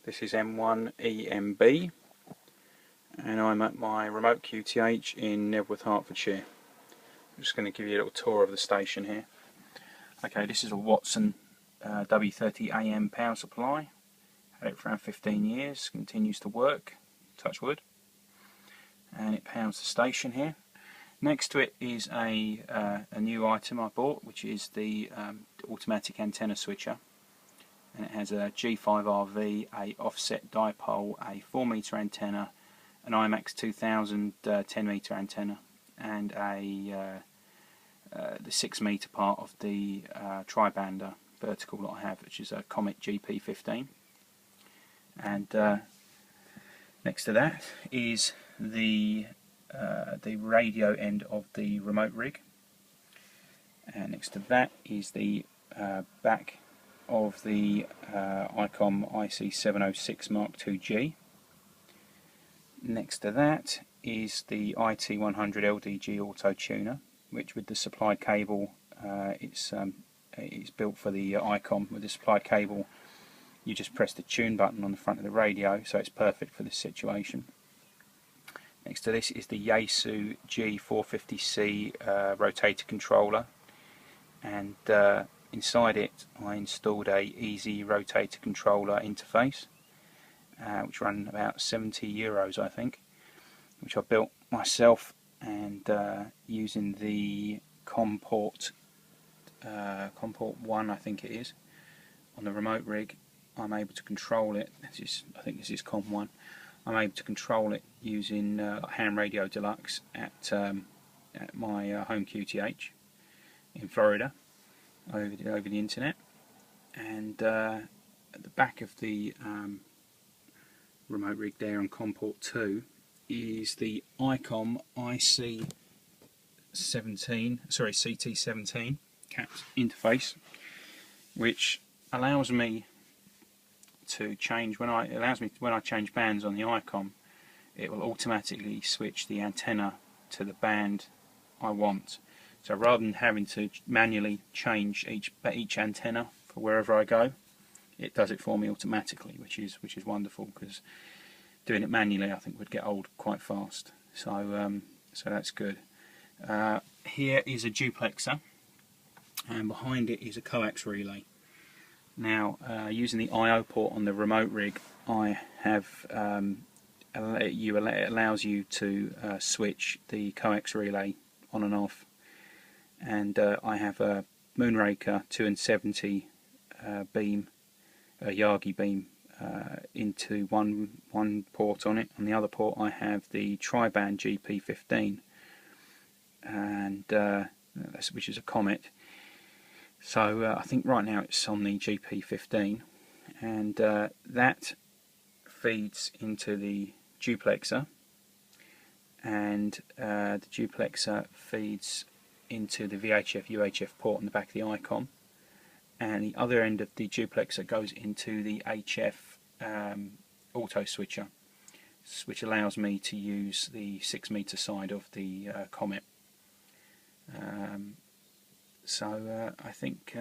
This is M1 EMB, and I'm at my remote QTH in Nebworth, Hertfordshire. I'm just going to give you a little tour of the station here. Okay, this is a Watson W30 AM power supply. Had it for around 15 years, continues to work, touch wood. And it powers the station here. Next to it is a new item I bought, which is the automatic antenna switcher. And it has a G5RV, a offset dipole, a 4-metre antenna, an IMAX 2000 10-metre antenna, and the 6-metre part of the tri-bander vertical that I have, which is a Comet GP15. And next to that is the radio end of the RemoteRig, and next to that is the back of the ICOM IC706 Mark II-G. Next to that is the IT-100 LDG auto tuner, which with the supplied cable, it's built for the ICOM. With the supplied cable, you just press the tune button on the front of the radio, so it's perfect for this situation. Next to this is the Yaesu G450C rotator controller, and inside it I installed a easy rotator controller interface, which ran about €70 I think, which I built myself, and using the COM port 1 I think it is, on the RemoteRig, I'm able to control it. I think this is COM 1. I'm able to control it using Ham Radio Deluxe at my home QTH in Florida over the internet. And at the back of the RemoteRig there on COM port 2 is the ICOM CT17 capped interface, which allows me to change when I change bands on the ICOM. It will automatically switch the antenna to the band I want. So rather than having to manually change each antenna for wherever I go, it does it for me automatically, which is wonderful, because doing it manually I think would get old quite fast. So that's good. Here is a duplexer, and behind it is a coax relay. Now, using the I/O port on the RemoteRig, I have it allows you to switch the coax relay on and off, and I have a Moonraker 270 beam, a Yagi beam, into one port on it. On the other port, I have the tri-band GP15, and which is a Comet. So I think right now it's on the GP15, and that feeds into the duplexer, and the duplexer feeds into the VHF UHF port on the back of the ICOM, and the other end of the duplexer goes into the HF auto switcher, which allows me to use the 6-metre side of the Comet. So I think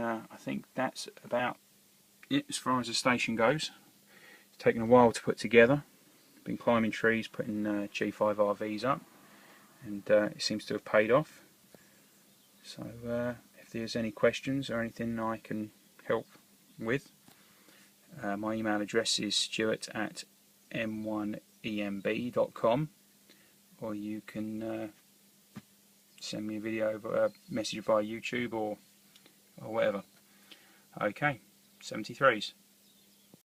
that's about it as far as the station goes. It's taken a while to put together. Been climbing trees, putting G5RVs up, and it seems to have paid off. So if there's any questions or anything I can help with, my email address is stuart@m1emb.com, or you can send me a message via YouTube or whatever. Okay, 73s.